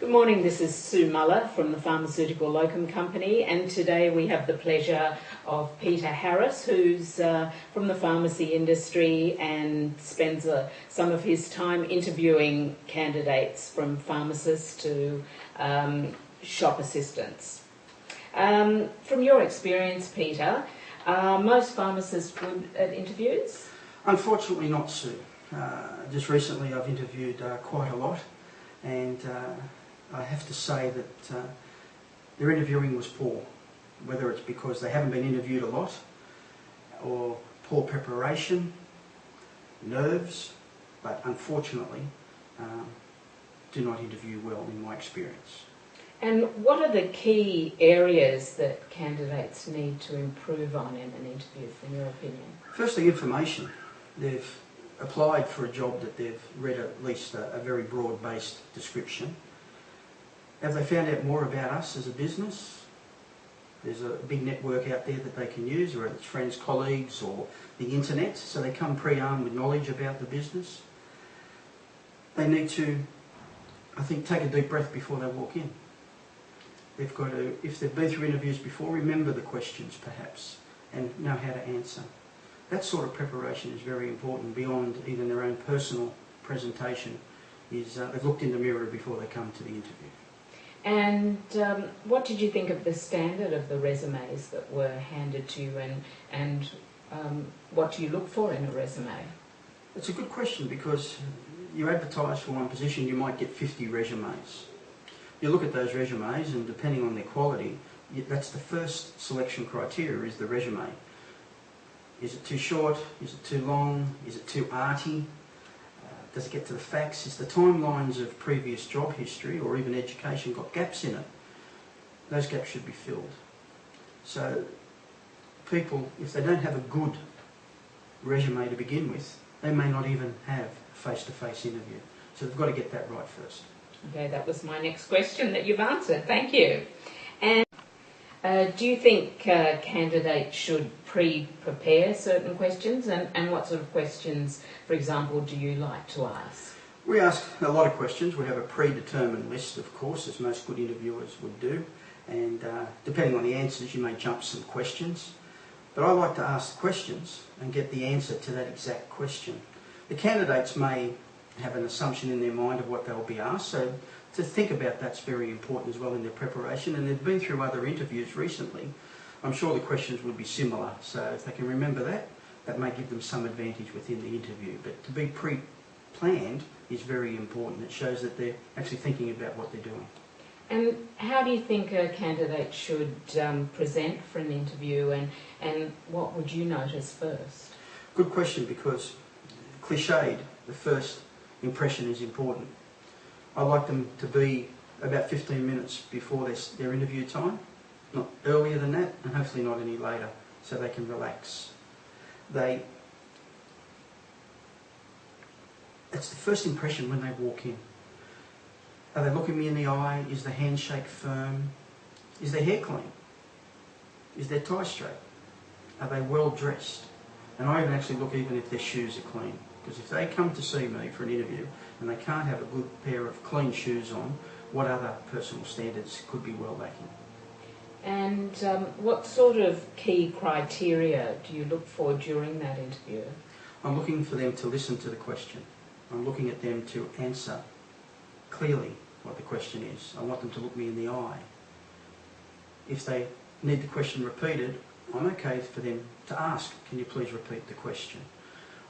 Good morning, this is Sue Muller from the Pharmaceutical Locum Company, and today we have the pleasure of Peter Harris, who's from the pharmacy industry and spends some of his time interviewing candidates from pharmacists to shop assistants. From your experience, Peter, are most pharmacists good at interviews? Unfortunately not, Sue. Just recently I've interviewed quite a lot, and I have to say that their interviewing was poor, whether it's because they haven't been interviewed a lot, or poor preparation, nerves, but unfortunately do not interview well in my experience. And what are the key areas that candidates need to improve on in an interview, from your opinion? Firstly, information. They've applied for a job that they've read at least a very broad-based description. Have they found out more about us as a business? There's a big network out there that they can use, whether it's friends, colleagues, or the internet, so they come pre-armed with knowledge about the business. They need to, I think, take a deep breath before they walk in. They've got to, if they've been through interviews before, remember the questions perhaps, and know how to answer. That sort of preparation is very important beyond even their own personal presentation. They've looked in the mirror before they come to the interview. And what did you think of the standard of the resumes that were handed to you, and what do you look for in a resume? It's a good question, because you advertise for one position, you might get 50 resumes. You look at those resumes, and depending on their quality, that's the first selection criteria, is the resume. Is it too short? Is it too long? Is it too arty? Does it get to the facts? Is the timelines of previous job history or even education got gaps in it? Those gaps should be filled. So people, if they don't have a good resume to begin with, they may not even have a face-to-face interview. So they've got to get that right first. Okay, that was my next question that you've answered. Thank you. And do you think candidates should pre-prepare certain questions, and what sort of questions, for example, do you like to ask? We ask a lot of questions. We have a predetermined list, of course, as most good interviewers would do, and depending on the answers you may jump some questions. But I like to ask questions and get the answer to that exact question. The candidates may have an assumption in their mind of what they'll be asked, so to think about that's very important as well in their preparation, and they've been through other interviews recently. I'm sure the questions would be similar, so if they can remember that, that may give them some advantage within the interview. But to be pre-planned is very important. It shows that they're actually thinking about what they're doing. And how do you think a candidate should present for an interview, and what would you notice first? Good question, because cliched, the first impression is important. I like them to be about 15 minutes before their interview time, not earlier than that, and hopefully not any later, so they can relax. It's the first impression when they walk in. Are they looking me in the eye? Is the handshake firm? Is their hair clean? Is their tie straight? Are they well dressed? And I even actually look even if their shoes are clean. Because if they come to see me for an interview and they can't have a good pair of clean shoes on, what other personal standards could be well lacking? And what sort of key criteria do you look for during that interview? I'm looking for them to listen to the question. I'm looking at them to answer clearly what the question is. I want them to look me in the eye. If they need the question repeated, I'm okay for them to ask, can you please repeat the question?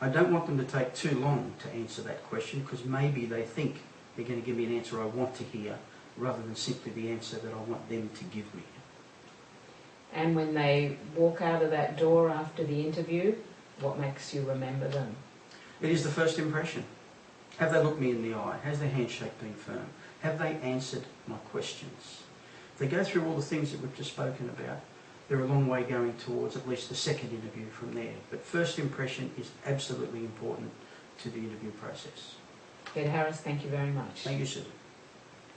I don't want them to take too long to answer that question, because maybe they think they're going to give me an answer I want to hear, rather than simply the answer that I want them to give me. And when they walk out of that door after the interview, what makes you remember them? It is the first impression. Have they looked me in the eye? Has their handshake been firm? Have they answered my questions? If they go through all the things that we've just spoken about, they're a long way going towards at least the second interview from there. But first impression is absolutely important to the interview process. Peter Harris, thank you very much. Thank you, Susan.